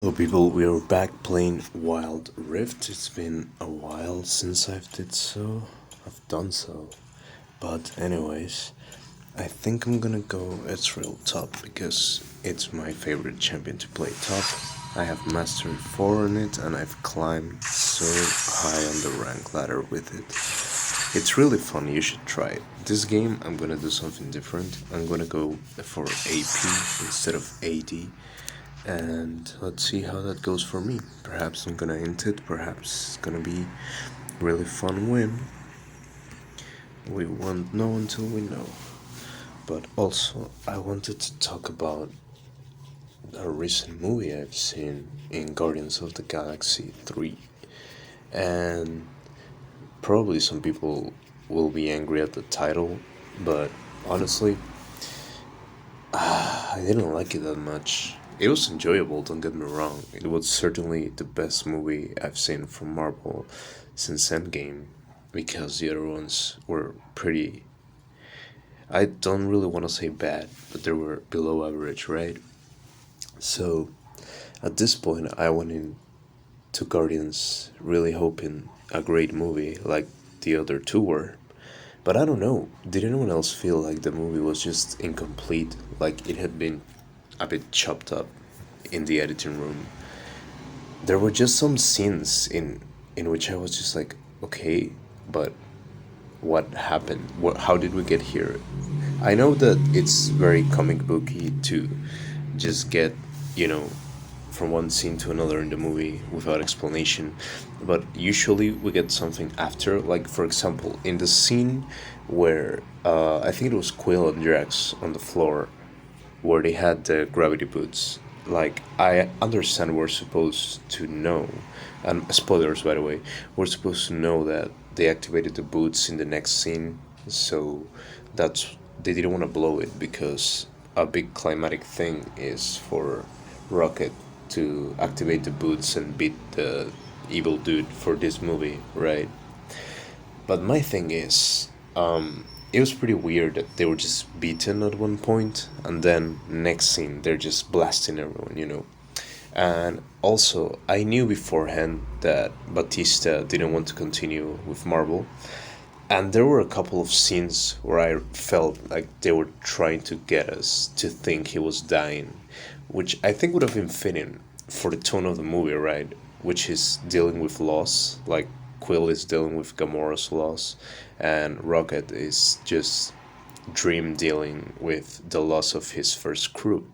Well, people, we are back playing Wild Rift. It's been a while since I've done so. But anyways, I think I'm gonna go Ezreal top because it's my favorite champion to play top. I have mastery 4 on it and I've climbed so high on the rank ladder with it. It's really fun, you should try it. This game I'm gonna do something different. I'm gonna go for AP instead of AD, and let's see how that goes for me. Perhaps I'm gonna int it, perhaps it's gonna be really fun win. We won't know until we know. But also, I wanted to talk about a recent movie I've seen in Guardians of the Galaxy 3. And probably some people will be angry at the title, but honestly, I didn't like it that much. It was enjoyable, don't get me wrong. It was certainly the best movie I've seen from Marvel since Endgame, because the other ones were pretty. I don't really want to say bad, but they were below average, right? So, at this point, I went into Guardians really hoping a great movie like the other two were. But I don't know, did anyone else feel like the movie was just incomplete, like it had been a bit chopped up in the editing room? There were just some scenes in which I was just like, okay, but what happened? How did we get here? I know that it's very comic booky to just get, you know, from one scene to another in the movie without explanation, but usually we get something after. Like, for example, in the scene where I think it was Quill and Drax on the floor, where they had the gravity boots. Like, I understand we're supposed to know, and spoilers by the way, we're supposed to know that they activated the boots in the next scene, so that's they didn't want to blow it because a big climatic thing is for Rocket to activate the boots and beat the evil dude for this movie, right? But my thing is, it was pretty weird that they were just beaten at one point, and then next scene they're just blasting everyone. And also, I knew beforehand that Batista didn't want to continue with Marvel, and there were a couple of scenes where I felt like they were trying to get us to think he was dying, which I think would have been fitting for the tone of the movie, right? Which is dealing with loss, like Quill is dealing with Gamora's loss, and Rocket is just Dream dealing with the loss of his first crew.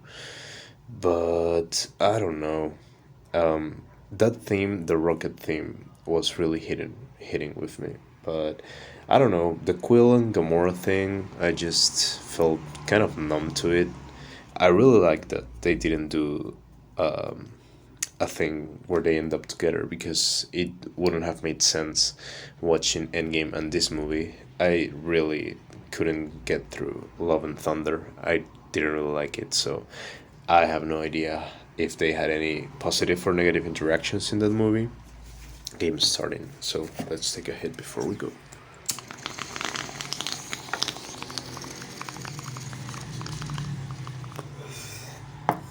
But I don't know. That theme, the Rocket theme, was really hitting with me. But I don't know, the Quill and Gamora thing, I just felt kind of numb to it. I really like that they didn't do a thing where they end up together, because it wouldn't have made sense watching Endgame and this movie. I really couldn't get through Love and Thunder. I didn't really like it, so I have no idea if they had any positive or negative interactions in that movie. Game starting, so let's take a hit before we go.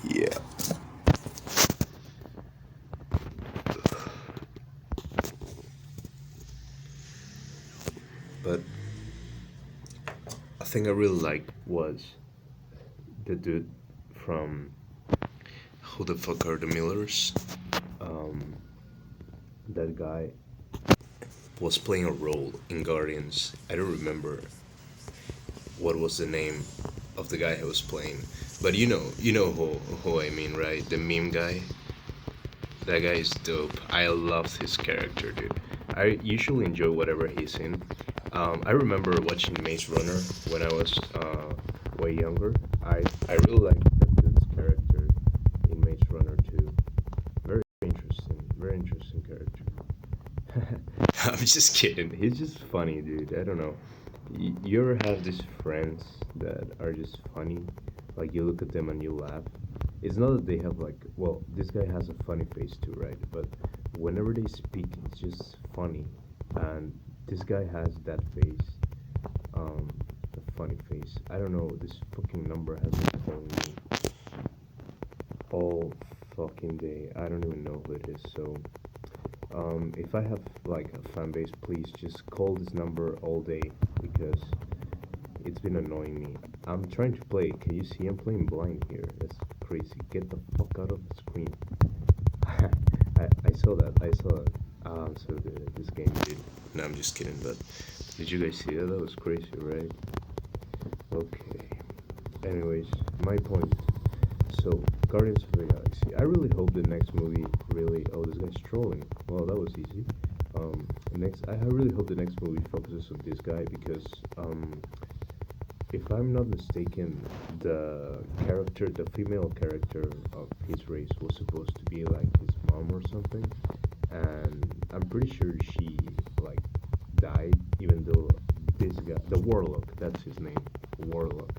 Yeah. But a thing I really liked was the dude from Who the Fuck Are the Millers? That guy was playing a role in Guardians. I don't remember what was the name of the guy who was playing, but you know who I mean, right? The meme guy. That guy is dope. I love his character, dude. I usually enjoy whatever he's in. I remember watching Maze Runner when I was way younger. I really liked that dude's character in Maze Runner too. Very interesting character. I'm just kidding. He's just funny, dude. I don't know. You ever have these friends that are just funny? Like, you look at them and you laugh. It's not that they have, like, well, this guy has a funny face too, right? But whenever they speak, it's just funny. And this guy has that face. A funny face. I don't know. This fucking number has been calling me all fucking day. I don't even know who it is. So, if I have like a fan base, please just call this number all day because it's been annoying me. I'm trying to play. Can you see I'm playing blind here? That's crazy. Get the fuck out of the screen. I saw that. I saw it. I'm so good at this game, dude. No, I'm just kidding. But did you guys see that? That was crazy, right? Okay. Anyways, my point. So, Guardians of the Galaxy. I really hope the next movie really. Oh, this guy's trolling. Well, that was easy. I really hope the next movie focuses on this guy because if I'm not mistaken, the female character of his race was supposed to be like his mom or something, and I'm pretty sure she like died, even though this guy, the Warlock, that's his name, Warlock.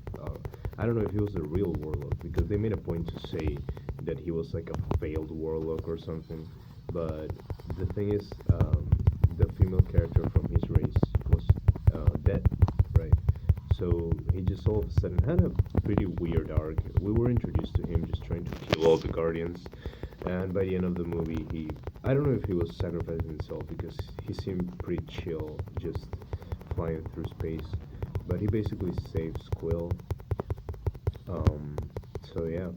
I don't know if he was a real Warlock because they made a point to say that he was like a failed Warlock or something, but the thing is, the female character from his race was dead, right? So he just all of a sudden had a pretty weird arc. We were introduced to him just trying to kill all the Guardians, and by the end of the movie, I don't know if he was sacrificing himself because he seemed pretty chill, just flying through space, but he basically saves Quill. Um, so yeah,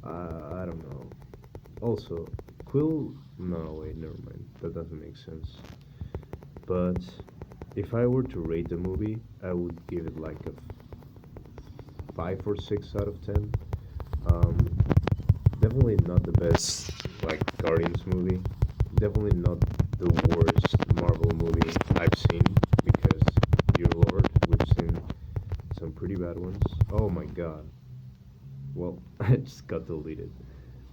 I don't know. Also, Quill. No, wait, never mind. That doesn't make sense. But if I were to rate the movie, I would give it like a 5 or 6 out of 10. Um, Definitely not the best like Guardians movie. Definitely not the worst Marvel movie I've seen because, dear Lord, we've seen some pretty bad ones. Oh my God. Well, I just got deleted.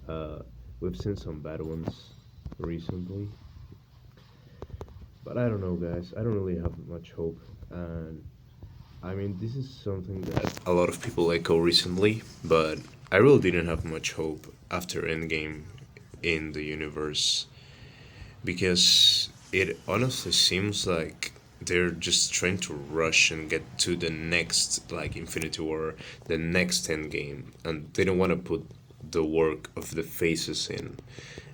Uh, we've seen some bad ones recently, but I don't know, guys. I don't really have much hope, and I mean, this is something that a lot of people echo recently, but I really didn't have much hope after Endgame in the universe because it honestly seems like they're just trying to rush and get to the next like Infinity War, the next Endgame, and they don't want to put the work of the faces in.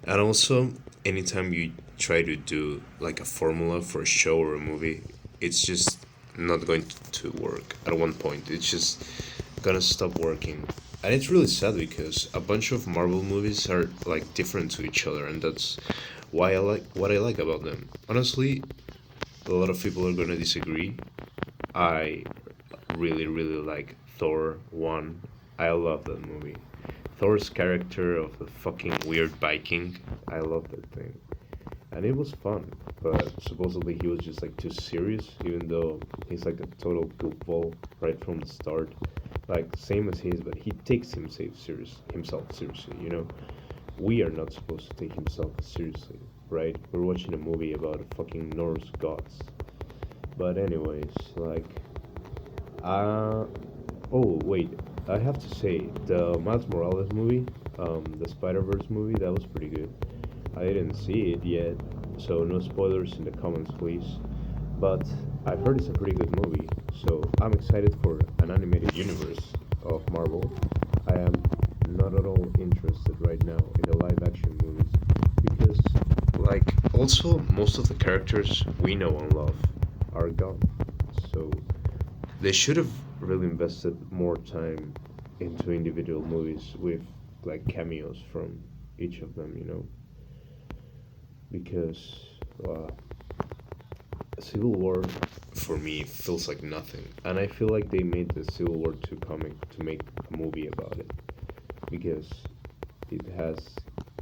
And also, anytime you try to do like a formula for a show or a movie, it's just not going to work at one point. It's just gonna stop working. And it's really sad because a bunch of Marvel movies are like different to each other, and that's why I like what I like about them. Honestly, a lot of people are gonna disagree. I really like Thor 1. I love that movie. Thor's character of the fucking weird Viking. I love that thing. And it was fun, but supposedly he was just like too serious, even though he's like a total goofball right from the start. Like same as his, but he takes himself seriously, you know? We are not supposed to take himself seriously, right? We're watching a movie about fucking Norse gods. But anyways, like uh oh wait, I have to say the Miles Morales movie, the Spider Verse movie, that was pretty good. I didn't see it yet, so no spoilers in the comments, please. But I've heard it's a pretty good movie, so I'm excited for an animated universe of Marvel. I am not at all interested right now in the live action movies because, like, also most of the characters we know and love are gone. So they should have really invested more time into individual movies with like cameos from each of them, you know, because Civil War for me feels like nothing, and I feel like they made the Civil War 2 comic to make a movie about it because it has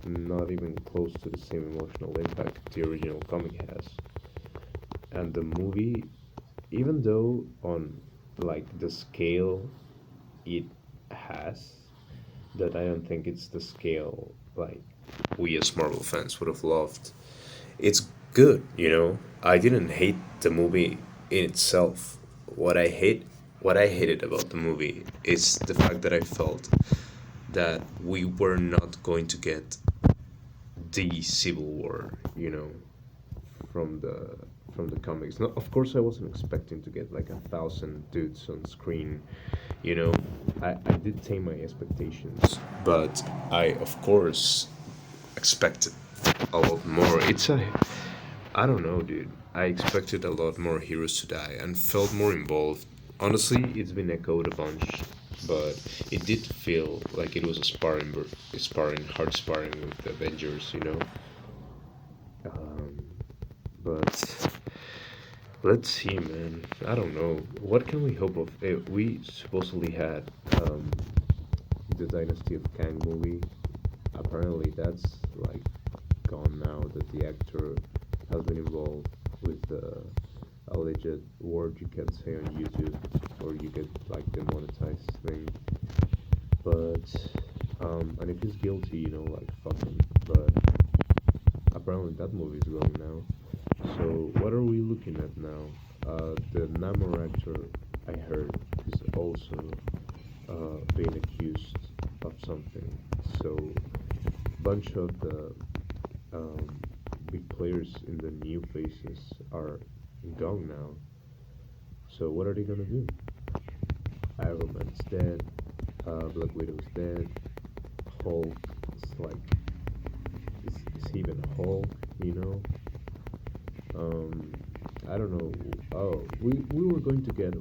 not even close to the same emotional impact the original comic has. And the movie, even though on like the scale it has, that I don't think it's the scale like we as Marvel fans would have loved. It's good, you know. I didn't hate the movie in itself. What I hate, what I hated about the movie is the fact that I felt that we were not going to get the Civil War, you know, from the from the comics. No, of course, I wasn't expecting to get like 1,000 dudes on screen. You know, I did tame my expectations, but I, of course, expected a lot more. I don't know, dude. I expected a lot more heroes to die and felt more involved. Honestly, it's been echoed a bunch, but it did feel like it was a hard sparring with the Avengers, you know. Um, but let's see, man. I don't know. What can we hope of? We supposedly had the Dynasty of Kang movie. Apparently, that's like gone now that the actor has been involved with the alleged word you can say on YouTube, or you get like demonetized thing. But and if he's guilty, like fuck him. But apparently that movie is going now. So what are we looking at now? The Namor actor I heard is also being accused of something. So bunch of the um, big players in the new phases are gone now. So what are they gonna do? Iron Man's dead. Black Widow's dead. Hulk is like, is he even Hulk? You know? I don't know. Oh, we were going to get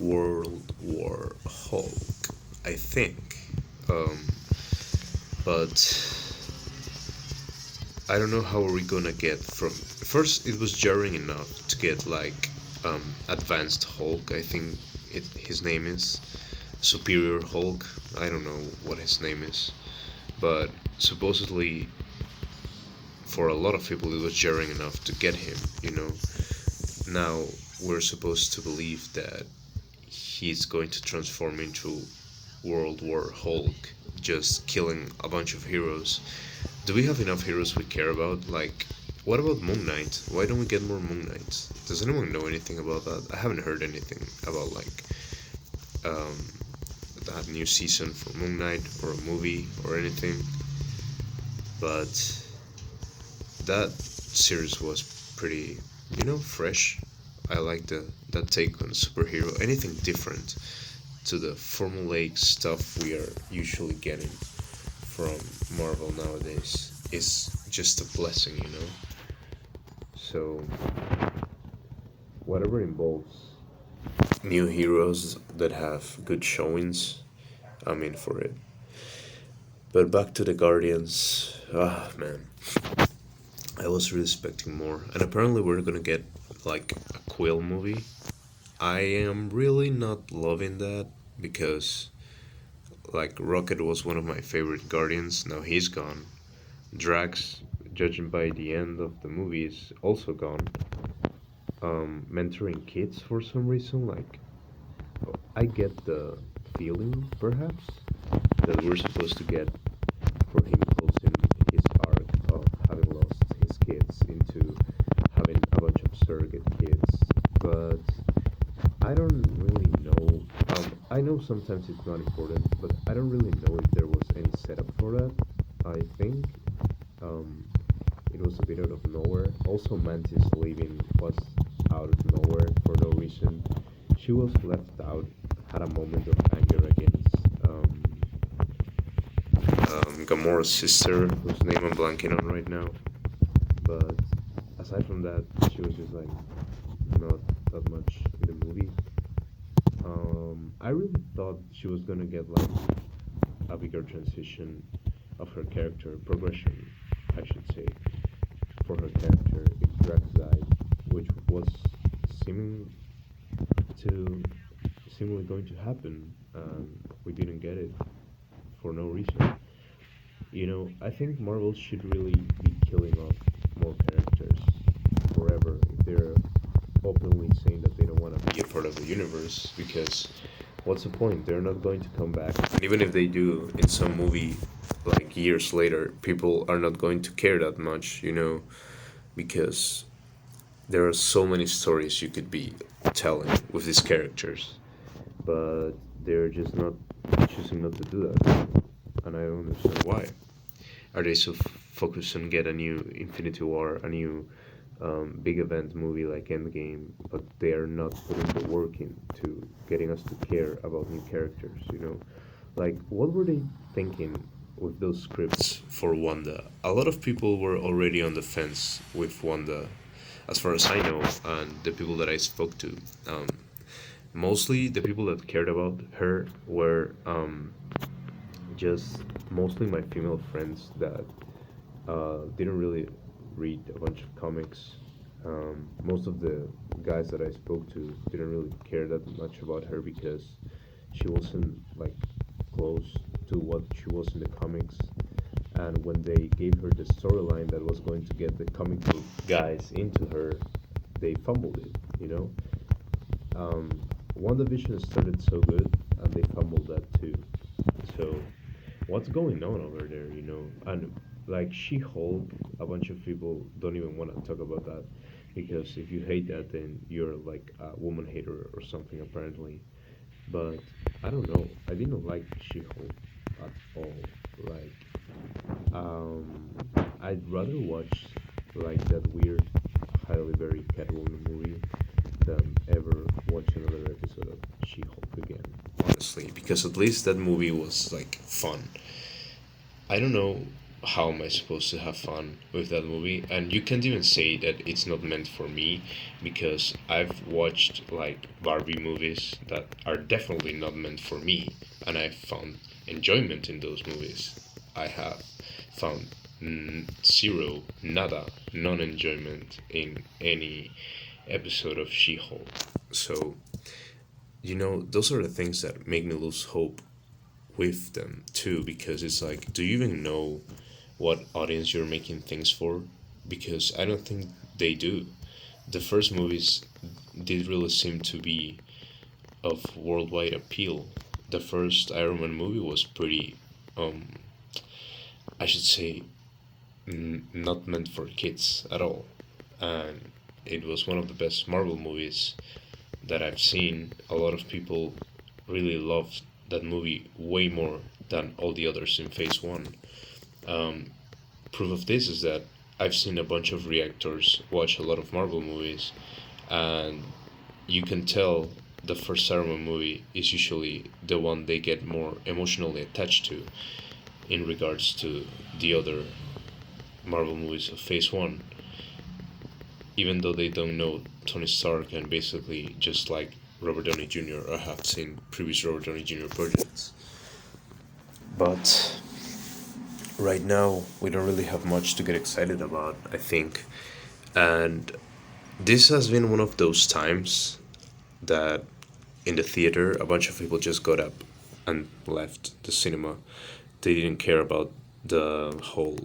World War Hulk, I think. Um, but I don't know how are we gonna get from. First, it was jarring enough to get like advanced Hulk. I think his name is Superior Hulk. I don't know what his name is, but supposedly for a lot of people it was jarring enough to get him. Now we're supposed to believe that he's going to transform into World War Hulk, just killing a bunch of heroes. Do we have enough heroes we care about? Like, what about Moon Knight? Why don't we get more Moon Knights? Does anyone know anything about that? I haven't heard anything about like um, that new season for Moon Knight or a movie or anything. But that series was pretty, fresh. I like that take on a superhero. Anything different to the formulaic stuff we are usually getting from Marvel nowadays is just a blessing. So whatever involves new heroes that have good showings, I'm in for it. But back to the Guardians. Ah, man. I was really expecting more. And apparently we're gonna get like a Quill movie. I am really not loving that because like Rocket was one of my favorite Guardians. Now he's gone. Drax, judging by the end of the movie, is also gone. Mentoring kids for some reason, like I get the feeling perhaps that we're supposed to get for him closing his arc of having lost his kids into having a bunch of surrogate kids, but I don't really know. I know sometimes it's not important, but I don't really know if there was any setup for that. I think um, it was a bit out of nowhere. Also, Mantis leaving was out of nowhere for no reason. She was left out, had a moment of anger against Gamora's sister, whose name I'm blanking on right now. But aside from that, she was just like not that much in the movie. I really thought she was gonna get like a bigger transition of her character progression, I should say, for her character if Drax died, which was seeming to seemingly going to happen. We didn't get it for no reason. I think Marvel should really be killing off more characters forever if they're openly saying that they don't want to be a part of the universe, because what's the point? They're not going to come back. And even if they do in some movie like years later, people are not going to care that much, because there are so many stories you could be telling with these characters, but they're just not choosing not to do that, and I don't understand why. Are they so focused on get a new Infinity War, a new big event movie like Endgame, but they are not putting the work in to getting us to care about new characters. Like what were they thinking with those scripts for Wanda? A lot of people were already on the fence with Wanda, as far as I know, and the people that I spoke to. Um, Mostly the people that cared about her were just mostly my female friends that didn't really read a bunch of comics. Most of the guys that I spoke to didn't really care that much about her because she wasn't like close to what she was in the comics. And when they gave her the storyline that was going to get the comic book guys into her, they fumbled it. Um, WandaVision started so good, and they fumbled that too. So, what's going on over there? And like She-Hulk, a bunch of people don't even want to talk about that because if you hate that, then you're like a woman hater or something apparently. But I don't know. I didn't like She-Hulk at all. Like, um, I'd rather watch like that weird Halle Berry Catwoman movie than ever watch another episode of She-Hulk again. Honestly, because at least that movie was like fun. I don't know how am I supposed to have fun with that movie, and you can't even say that it's not meant for me because I've watched like Barbie movies that are definitely not meant for me, and I found enjoyment in those movies. I have found zero, nada, non enjoyment in any episode of She Hulk. So, those are the things that make me lose hope with them too, because it's like, do you even know what audience you're making things for? Because I don't think they do. The first movies did really seem to be of worldwide appeal. The first Iron Man movie was pretty, um, I should say, not meant for kids at all. And it was one of the best Marvel movies that I've seen. A lot of people really loved that movie way more than all the others in Phase 1. Um, Proof of this is that I've seen a bunch of reactors watch a lot of Marvel movies, and you can tell the first Iron Man movie is usually the one they get more emotionally attached to in regards to the other Marvel movies of Phase 1, even though they don't know Tony Stark and basically just like Robert Downey Jr. or have seen previous Robert Downey Jr. projects. But right now, we don't really have much to get excited about, I think. And this has been one of those times that in the theater, a bunch of people just got up and left the cinema. They didn't care about the whole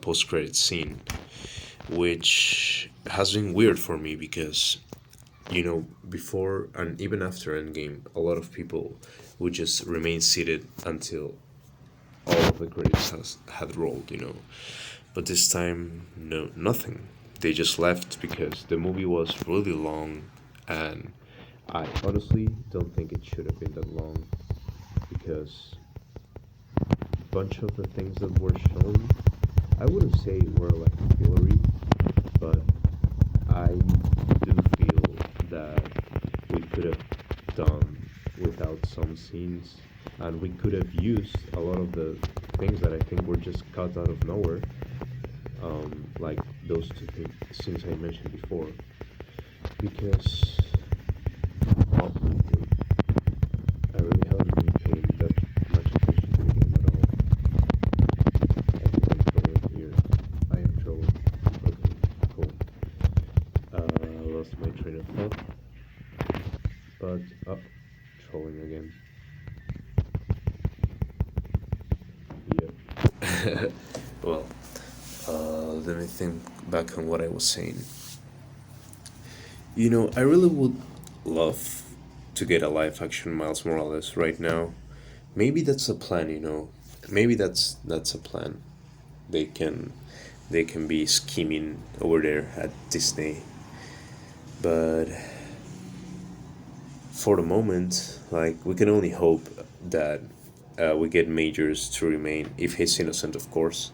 post credit scene, which has been weird for me because, before and even after Endgame, a lot of people would just remain seated until all of the credits had rolled. But this time, no, nothing. They just left because the movie was really long, and I honestly don't think it should have been that long because a bunch of the things that were shown, I wouldn't say were like fillery, but I do feel that we could have done without some scenes, and we could have used a lot of the things that I think were just cut out of nowhere, like those two scenes I mentioned before, because ultimately I really haven't been paying that much attention to the game at all. I think I'm trolling here. I am trolling. Okay, cool. I lost my train of thought, but trolling again. Yeah. Well, let me think back on what I was saying. I really would love to get a live action Miles Morales right now. Maybe that's a plan. Maybe that's a plan. They can they can be scheming over there at Disney. But for the moment, like we can only hope that we get Majors to remain, if he's innocent, of course,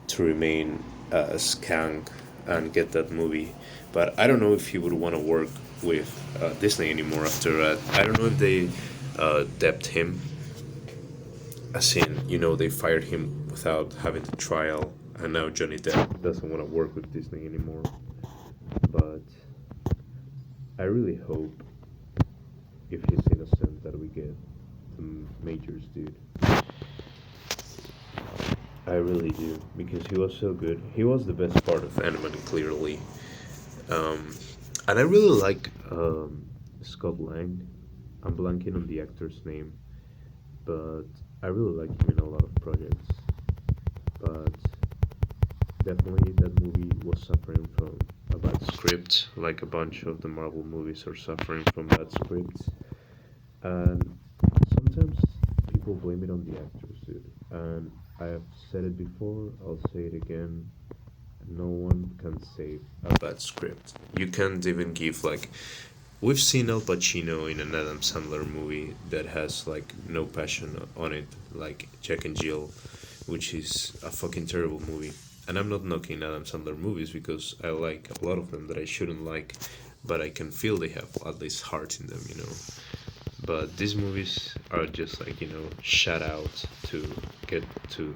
to remain as Kang and get that movie. But I don't know if he would want to work with Disney anymore after that. I don't know if they debt him, as in, they fired him without having the trial, and now Johnny Depp doesn't want to work with Disney anymore. But I really hope, if he's innocent, that we get some majors, dude. I really do, because he was so good. He was the best part of Ant-Man, clearly. Um, and I really like Scott Lang. I'm blanking on the actor's name, but I really like him in a lot of projects. But definitely that movie was suffering from a bad script, like a bunch of the Marvel movies are suffering from bad scripts. And sometimes people blame it on the actors, dude. And I have said it before, I'll say it again. No one can save a bad script. You can't even give, like, we've seen Al Pacino in an Adam Sandler movie that has like no passion on it, like Jack and Jill, which is a fucking terrible movie. And I'm not knocking Adam Sandler movies because I like a lot of them that I shouldn't like, but I can feel they have at least heart in them. But these movies are just like, shout out to get to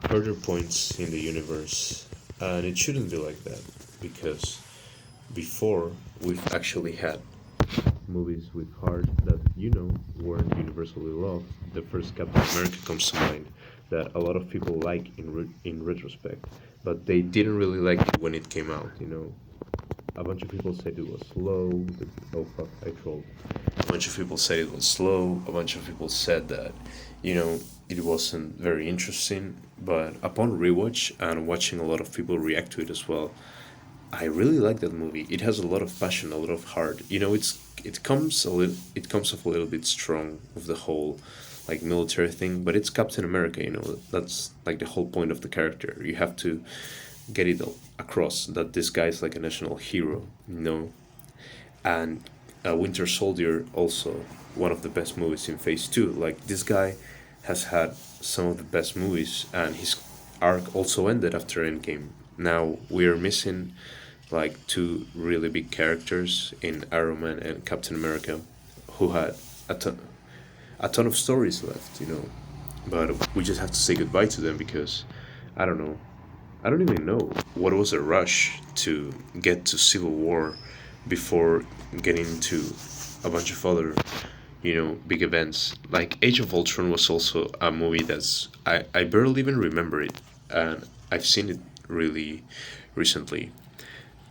further points in the universe. And it shouldn't be like that because before we've actually had movies with heart that weren't universally loved. The first Captain America comes to mind that a lot of people like in retrospect, but they didn't really like it when it came out. A bunch of people said it was slow. Oh fuck, I trolled. A bunch of people said it was slow. A bunch of people said that, it wasn't very interesting. But upon rewatch and watching a lot of people react to it as well, I really like that movie. It has a lot of passion, a lot of heart. It comes off a little bit strong with the whole like military thing, but it's Captain America. That's like the whole point of the character. You have to get it across that this guy is like a national hero. And Winter Soldier also one of the best movies in Phase Two. Like this guy has had some of the best movies, and his arc also ended after Endgame. Now we are missing like two really big characters in Iron Man and Captain America, who had a ton, a ton of stories left. But we just have to say goodbye to them because I don't know. I don't even know what was a rush to get to Civil War before getting to a bunch of other, big events. Like Age of Ultron was also a movie I barely even remember it, and I've seen it really recently.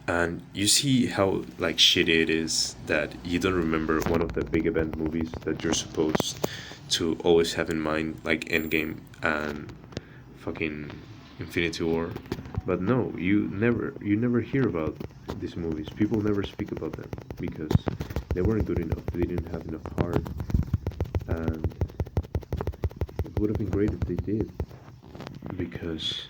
And you see how like shitty it is that you don't remember one of the big event movies that you're supposed to always have in mind, like Endgame and fucking Infinity War. But no, you never hear about these movies. People never speak about them because they weren't good enough. They didn't have enough heart, and it would have been great if they did. Because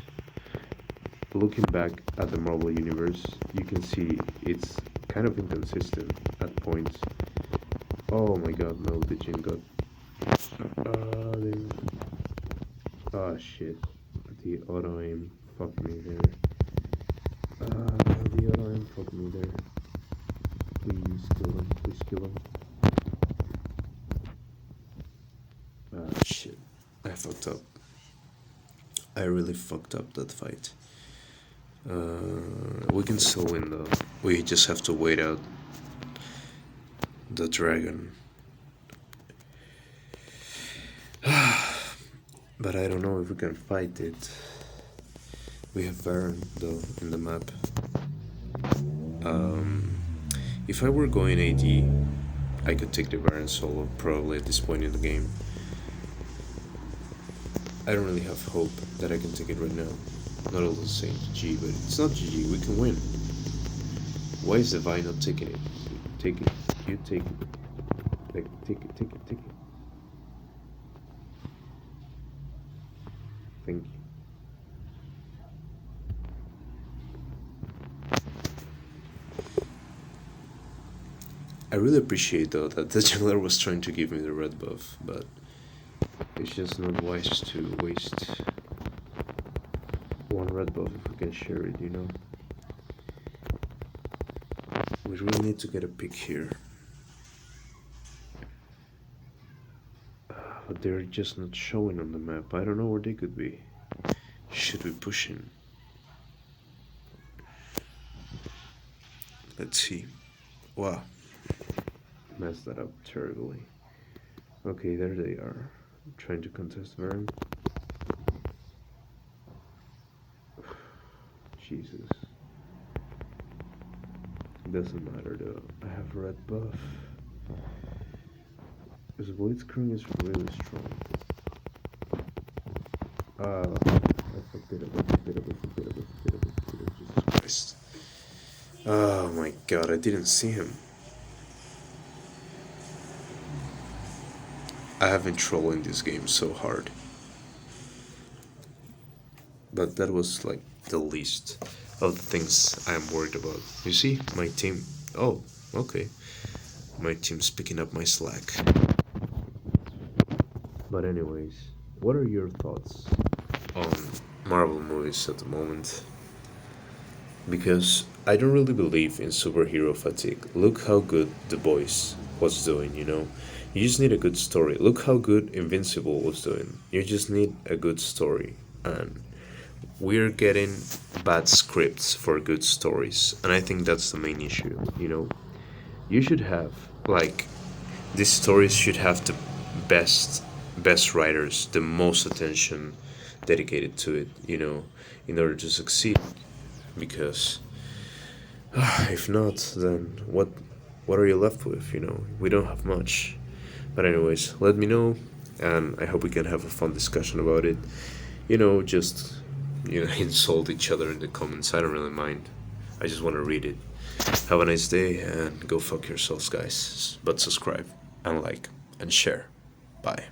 looking back at the Marvel Universe, you can see it's kind of inconsistent at points. Oh my god, no, the Jin got. Oh shit. The auto aim fucked me there. The auto aim fucked me there. Please kill him, please kill him. Shit. I fucked up. I really fucked up that fight. We can still win though. We just have to wait out the dragon. But I don't know if we can fight it. We have Baron though in the map. If I were going AD, I could take the Baron solo probably at this point in the game. I don't really have hope that I can take it right now. Not all the same G, but it's not GG. We can win. Why is the Vi not taking it? Take it. You take it. Like, take it, take it, take it. Thank you. I really appreciate though that the jungler was trying to give me the red buff, but it's just not wise to waste one red buff if we can share it. We really need to get a pick here. But they're just not showing on the map. I don't know where they could be. Should we push in? Let's see. Wow. Messed that up terribly. Okay, there they are. Trying to contest Vern. Jesus. Doesn't matter though. I have red buff. This Blitzkrieg is really strong. I fucked it up. Jesus Christ. Oh my god, I didn't see him. I have been trolling this game so hard. But that was like the least of the things I'm worried about. You see, my team. Oh, okay. My team's picking up my slack. But, anyways, what are your thoughts on Marvel movies at the moment? Because I don't really believe in superhero fatigue. Look how good The Boys was doing, you know? You just need a good story. Look how good Invincible was doing. You just need a good story. And we're getting bad scripts for good stories. And I think that's the main issue, you know? You should have, like, these stories should have the best best writers, the most attention dedicated to it, you know, in order to succeed. Because if not, then what are you left with? You know, we don't have much. But anyways, let me know, and I hope we can have a fun discussion about it. You know, just insult each other in the comments. I don't really mind. I just want to read it. Have a nice day and go fuck yourselves, guys. But subscribe and like and share. Bye.